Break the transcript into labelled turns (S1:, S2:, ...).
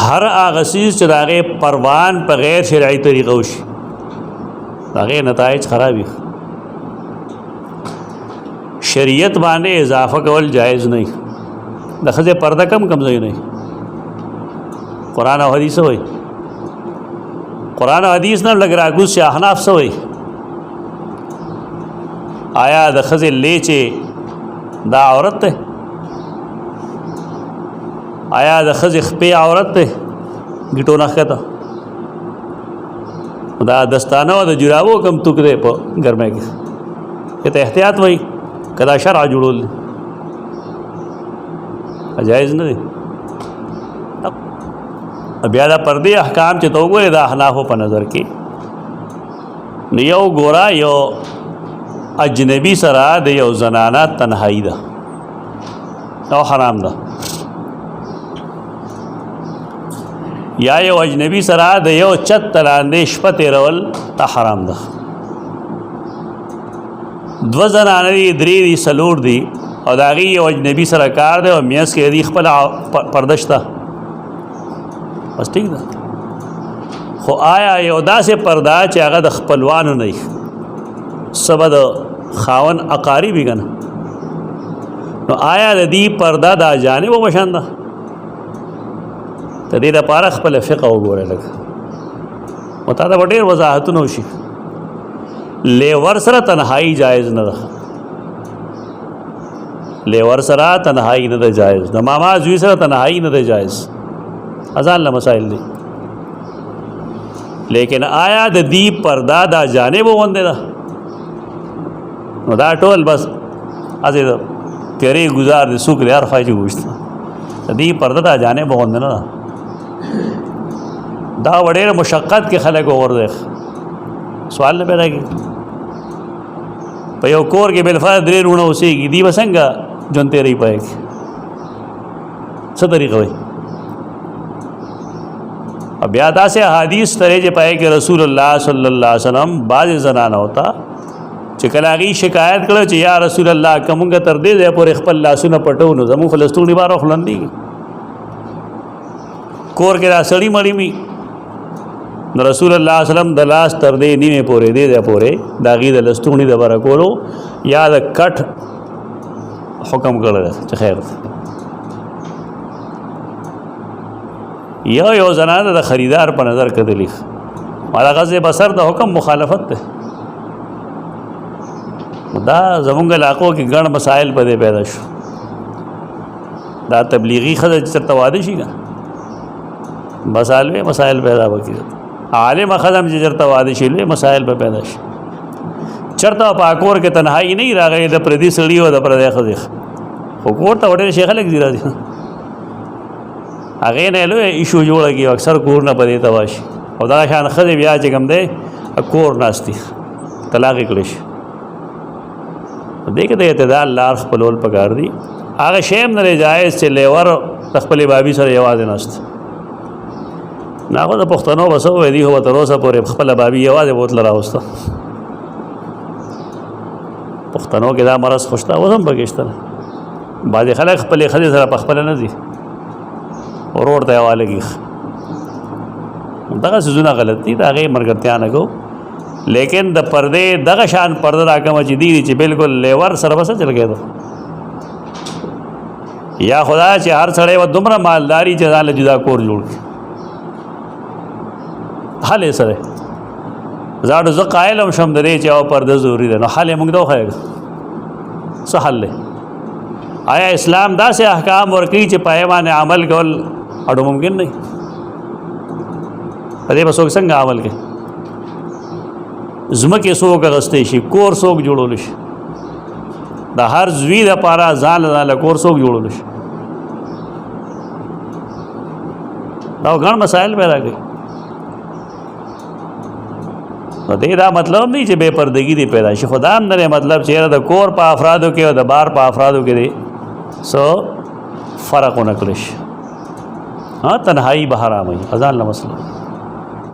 S1: هر هغه چیز چې د هغې پروان په غیر شرعي طریقه وشي د هغې نتایج خراب وي. شریعت باندې اضافه کول جایز نه وي. د ښځې پرده کم ځای نه وي. قرآن او حدیث وایي قرآن او حدیث نه لږ راکوز چې احناف څه وایي آیا د ښځې لیچې دا عورت دی؟ آیا د ښځې خپې عورت دی؟ ګیټو نه ښکته دا دستانه او د جرابو کم توک دی په ګرمۍ کې ته احتیاط وایي که دا شرع جوړول دی جایز نه دی. بیا دا پردې احکام چې ته وګورې د احنافو په نظر کې نو یو ګوره یو اجنبي سره د یو زنانه تنهایی ده او حرام ده، یا یو اجنبي سره د یو چت لاندې شپه تېرول دا حرام ده. دوه زنانه دي درې دي څلور دي او د هغې یو اجنبي سره کار دی او میانځ کې د دې خپله پرده شته بس ټیک ده. خو آیا یو داسې پرده چې هغه د خپلوانو نه وي څه به د خاوند اقارب وي که نه نو آیا د دې پرده دا جانب په شان ده؟ د دې دپاره خپله فقه وګورئ لږ نو تا ته به ډېر وضاحتونه وشي. لیور سره تنهایی جایز نه ده. لیور سره تنهایی نه ده جایز. د ماما زوی سره تنهایی نه ده جایز. ازان له مسائل دي. لیکن آیا د دې پرده دا جانب وغوندې ده نو دا ټول بس هسې د تیرې ګزار دي څوک دی هر خوا چې وویشته د دې پرده دا جانب وغوندې نه ده. دا ډېر مشقت کې خلک وغورځي. سوال نه پیدا کېږي په یو کور کې بالفرض درې وروڼه اوسېږي دوی به څنګه ژوند تېروي په کې څه طریقه وي؟ بیا داسې احادیث ترې چې پای کې رسول الله صلی الله علیه وسلم بعضې زنانه ہوتا چې کله هغې شکایت کړه چې یا رسول الله که مونږ تر دې ځایه پورې خپل لاسونه پټو نو زمونږ خو لستوڼي باره خلندېږي کور کې دا سړي مړي وي نو رسول الله صلی الله علیه وسلم د لاس تر دې نیمې پورې دې ځای پورې د هغې د لستوڼي د بره کولو یا د کټ حکم کړی دی چې خیر یو زنانه د خریدار په نظر کتلی مالا غض بصر د حکم مخالفت ده. دا زمونږ علاقو کې ګڼ مسائل په دې پیدا شو. دا تبلیغي ښځه چې چېرته واده شي که مسائل پیدا وکړي. عالمه ښځه هم چې چېرته واده شي لوی مسائل به پیدا شي. چېرته په کور کې تنهایي نه وي راغلی د پردي سړي او د پردی ښځې خو کور ته ډېر شي خلک ځي راځي هغې نه لوی ایشو جوړه کړي اکثر کورونه په دې تباه شي او دغه شان ښځې بیا چې کوم دی کور ناستي طلاق یې کړی شي. دې کې د اعتدال لار خپلول پکار دي. هغه شی هم نه دی جایز چې لیور د خپلې بابي سره یوازې ناست نه خو د پښتنو به څه ووایي دوی خو به تر اوسه پورې خپله بابي یوازې بوتله راوسته. پښتنو کې دا مرض خو شته اوس هم پکې شته. بعضې خلک خپلې ښځې سره په خپله نه ځي ورور ته حواله کړي. دغه څیزونه غلط دي د هغې ملګرتیا نه کوو. لیکن د پردې دغه شان پرده راکمه چې دي چې بالکل لیور سره به څه چل کېدو یا خدا چې هر سړی به دومره مالداري چې ځان له جدا کور جوړ کړي حل یې سره زاړو زه قایل هم شم د دې چې او پرده ضروري ده نو حل یې موږ ته وښایه څه حل دی؟ آیا اسلام داسې احکام ورکوي چې په هغې باندې عمل کول اډو ممکن نه په دې به څوک څنګه عمل کوي؟ ځمکې څوک اخیستی شي کور څوک جوړولی شي د هر زوی دپاره ځان له کور څوک جوړولی شي دا ګڼ مسایل پیدا کوي. نو دې دا مطلب نه چې بې پردګي دې پیدا شي خو دا هم نه دی مطلب چې یاره د کور په افرادو کې او د بار په افرادو کې دی څه فرق ونه کړی شي. تنهایی به حرام وي ځان له مسله